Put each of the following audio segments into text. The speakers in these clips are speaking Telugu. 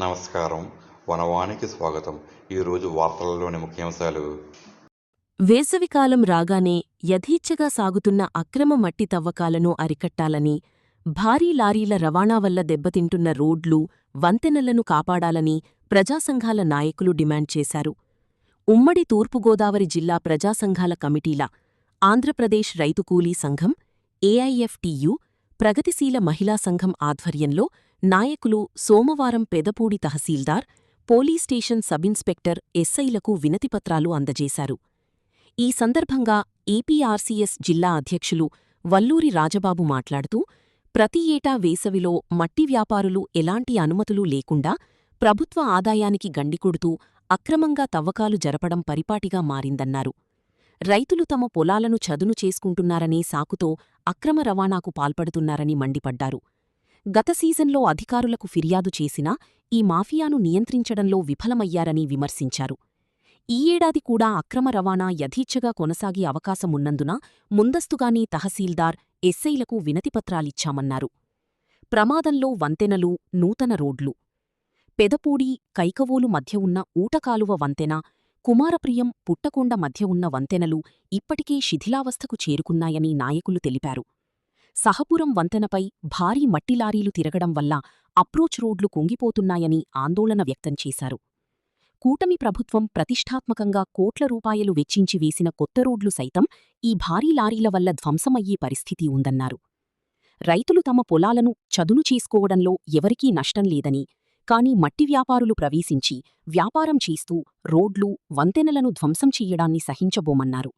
నమస్కారం. వనవానికి స్వాగతం. ఈరోజు వార్తలలోని ముఖ్యాంశాలు. వేసవికాలం రాగానే యథేచ్ఛగా సాగుతున్న అక్రమ మట్టి తవ్వకాలను అరికట్టాలని, భారీ లారీల రవాణా వల్ల దెబ్బతింటున్న రోడ్లు, వంతెనలను కాపాడాలని ప్రజాసంఘాల నాయకులు డిమాండ్ చేశారు. ఉమ్మడి తూర్పుగోదావరి జిల్లా ప్రజాసంఘాల కమిటీల ఆంధ్రప్రదేశ్ రైతు కూలీ సంఘం, ఏఐఎఫ్టియు, ప్రగతిశీల మహిళా సంఘం ఆధ్వర్యంలో నాయకులు సోమవారం పెదపూడి తహసీల్దార్, పోలీస్ స్టేషన్ సబిన్స్పెక్టర్ ఎస్ఐలకు వినతిపత్రాలు అందజేశారు. ఈ సందర్భంగా ఏపీఆర్సీఎస్ జిల్లా అధ్యక్షులు వల్లూరి రాజబాబు మాట్లాడుతూ, ప్రతి ఏటా వేసవిలో మట్టి వ్యాపారులు ఎలాంటి అనుమతులు లేకుండా ప్రభుత్వ ఆదాయానికి గండికొడుతూ అక్రమంగా తవ్వకాలు జరపడం పరిపాటిగా మారిందన్నారు. రైతులు తమ పొలాలను చదును చేసుకుంటున్నారనే సాకుతో అక్రమ రవాణాకు పాల్పడుతున్నారని మండిపడ్డారు. గత సీజన్లో అధికారులకు ఫిర్యాదు చేసినా ఈ మాఫియాను నియంత్రించడంలో విఫలమయ్యారని విమర్శించారు. ఈ ఏడాది కూడా అక్రమ రవాణా యథేచ్ఛగా కొనసాగే అవకాశమున్నందున ముందస్తుగానే తహసీల్దార్, ఎస్ఐలకు వినతిపత్రాలిచ్చామన్నారు. ప్రమాదంలో వంతెనలు, నూతన రోడ్లు. పెదపూడి, కైకవోలు మధ్య ఉన్న ఊటకాలువ వంతెన, కుమారప్రియం, పుట్టకొండ మధ్య ఉన్న వంతెనలు ఇప్పటికే శిథిలావస్థకు చేరుకున్నాయని నాయకులు తెలిపారు. సహపురం వంతెనపై భారీ మట్టిలారీలు తిరగడం వల్ల అప్రోచ్ రోడ్లు కుంగిపోతున్నాయని ఆందోళన వ్యక్తం చేశారు. కూటమి ప్రభుత్వం ప్రతిష్ఠాత్మకంగా కోట్ల రూపాయలు వెచ్చించి వేసిన కొత్త రోడ్లు సైతం ఈ భారీ లారీల వల్ల ధ్వంసమయ్యే పరిస్థితి ఉందన్నారు. రైతులు తమ పొలాలను చదును చేసుకోవడంలో ఎవరికీ నష్టం లేదని, కానీ మట్టి వ్యాపారులు ప్రవేశించి వ్యాపారం చేస్తూ రోడ్లు, వంతెనలను ధ్వంసం చెయ్యడాన్ని సహించబోమన్నారు.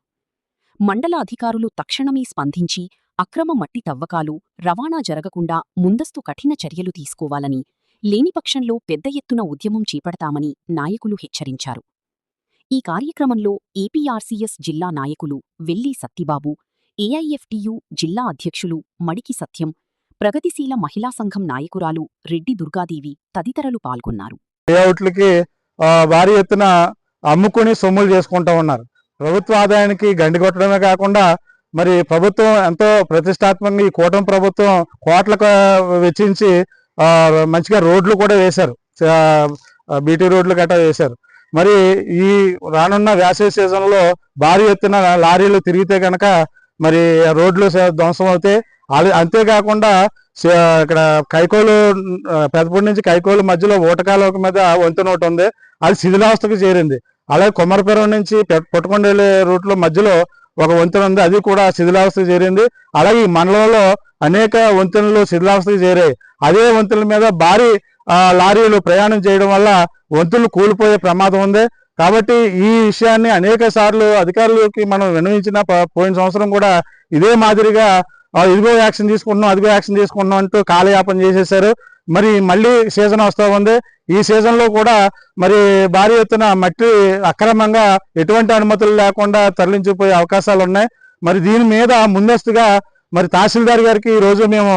మండల అధికారులు తక్షణమే స్పందించి అక్రమ మట్టి తవ్వకాలు, రవాణా జరగకుండా ముందస్తు కఠిన చర్యలు తీసుకోవాలని, లేనిపక్షంలో పెద్ద ఎత్తున ఉద్యమం చేపడతామని నాయకులు హెచ్చరించారు. ఈ కార్యక్రమంలో ఏపీఆర్సీఎస్ జిల్లా నాయకులు వెల్లి సత్తిబాబు, ఏఐఎఫ్టియు జిల్లా అధ్యక్షులు మడికి సత్యం, ప్రగతిశీల మహిళా సంఘం నాయకురాలు రెడ్డి దుర్గాదేవి తదితరులు పాల్గొన్నారు. లేఅవుట్లకి భారీ ఎత్తున అమ్ముకుని సొమ్ములు చేసుకుంటూ ఉన్నారు. ప్రభుత్వ ఆదాయానికి గండికొట్టడమే కాకుండా మరి ప్రభుత్వం ఎంతో ప్రతిష్టాత్మకంగా ఈ కూటమి ప్రభుత్వం కోట్లకు వెచ్చించి మంచిగా రోడ్లు కూడా వేశారు, బీటీ రోడ్లు గట్రా వేశారు. మరి ఈ రానున్న వేసవి సీజన్లో భారీ ఎత్తున లారీలు తిరిగితే కనుక మరి రోడ్లు ధ్వంసం అవుతాయి. అంతేకాకుండా ఇక్కడ కైకోలు, పెదపూడి నుంచి కైకోలు మధ్యలో ఊటకాల మీద వంతెన ఒకటి ఉంది, అది శిథిలావస్థకు చేరింది. అలాగే కొమ్మరపురం నుంచి పుట్టకొండ వెళ్ళే రూట్లో మధ్యలో ఒక వంతెన ఉంది, అది కూడా శిథిలావస్థకు చేరింది. అలాగే ఈ మండలంలో అనేక వంతెనలు శిథిలావస్థకు చేరాయి. అదే వంతెనల మీద భారీ లారీలు ప్రయాణం చేయడం వల్ల వంతెనలు కూలిపోయే ప్రమాదం ఉంది. కాబట్టి ఈ విషయాన్ని అనేక సార్లు అధికారులకి మనం విన్నవించిన, పోయిన సంవత్సరం కూడా ఇదే మాదిరిగా ఇదిగో యాక్షన్ తీసుకుంటున్నాం, అదిగో యాక్షన్ తీసుకుంటున్నాం అంటూ కాలయాపన చేసేశారు. మరి మళ్ళీ సీజన్ వస్తూ ఉంది. ఈ సీజన్లో కూడా మరి భారీ ఎత్తున మట్టి అక్రమంగా ఎటువంటి అనుమతులు లేకుండా తరలించిపోయే అవకాశాలు ఉన్నాయి. మరి దీని మీద ముందస్తుగా మరి తహసీల్దార్ గారికి ఈరోజు మేము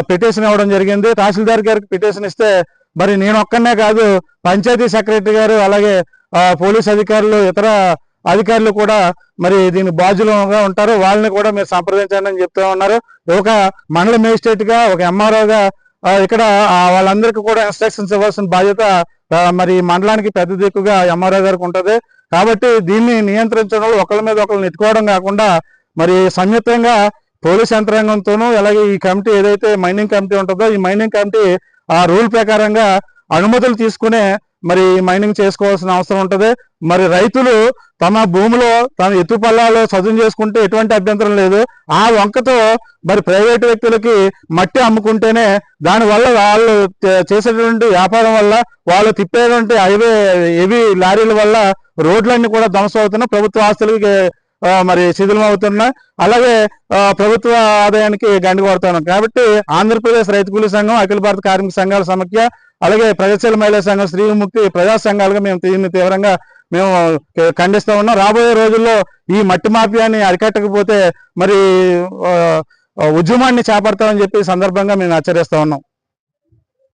పిటిషన్ ఇవ్వడం జరిగింది. తహసీల్దార్ గారికి పిటిషన్ ఇస్తే మరి నేను ఒక్కనే కాదు, పంచాయతీ సెక్రటరీ గారు, అలాగే పోలీస్ అధికారులు, ఇతర అధికారులు కూడా మరి దీని బాధ్యులుగా ఉంటారు. వాళ్ళని కూడా మీరు సంప్రదించండి అని చెప్తూ ఉన్నారు. ఒక మండల మేజిస్ట్రేట్ గా, ఒక ఎంఆర్ఓగా ఇక్కడ వాళ్ళందరికీ కూడా ఇన్స్ట్రక్షన్స్ ఇవ్వాల్సిన బాధ్యత మరి మండలానికి పెద్ద దిక్కుగా ఎంఆర్ఓ గారికి ఉంటుంది. కాబట్టి దీన్ని నియంత్రించడంలో ఒకళ్ళ మీద ఒకళ్ళు నెట్టుకోవడం కాకుండా మరి సంయుక్తంగా పోలీస్ యంత్రాంగంతోనూ, అలాగే ఈ కమిటీ ఏదైతే మైనింగ్ కమిటీ ఉంటుందో ఈ మైనింగ్ కమిటీ ఆ రూల్ ప్రకారంగా అనుమతులు తీసుకునే మరి మైనింగ్ చేసుకోవాల్సిన అవసరం ఉంటుంది. మరి రైతులు తమ భూమిలో తమ ఎత్తుపల్లాలో చదును చేసుకుంటే ఎటువంటి అభ్యంతరం లేదు. ఆ వంకతో మరి ప్రైవేటు వ్యక్తులకి మట్టి అమ్ముకుంటేనే దానివల్ల వాళ్ళు చేసేటువంటి వ్యాపారం వల్ల, వాళ్ళు తిప్పేటువంటి హెవీ లారీల వల్ల రోడ్లన్నీ కూడా ధ్వంసం అవుతున్నాయి, ప్రభుత్వ ఆస్తులకి మరి శిథిలం అవుతున్నాయి, అలాగే ప్రభుత్వ ఆదాయానికి గండి కొడుతున్నాం. కాబట్టి ఆంధ్రప్రదేశ్ రైతు కూలీ సంఘం, అఖిల భారత కార్మిక సంఘాల సమాఖ్య, అలాగే ప్రగతిశీల మహిళా సంఘం, స్త్రీముక్తి ప్రజా సంఘాలుగా మేము దీన్ని తీవ్రంగా ఖండిస్తూ ఉన్నాం. రాబోయే రోజుల్లో ఈ మట్టి మాఫియాని అరికట్టకపోతే మరి ఉద్యమాన్ని చేపడతామని చెప్పి సందర్భంగా మేము హెచ్చరిస్తూ ఉన్నాం.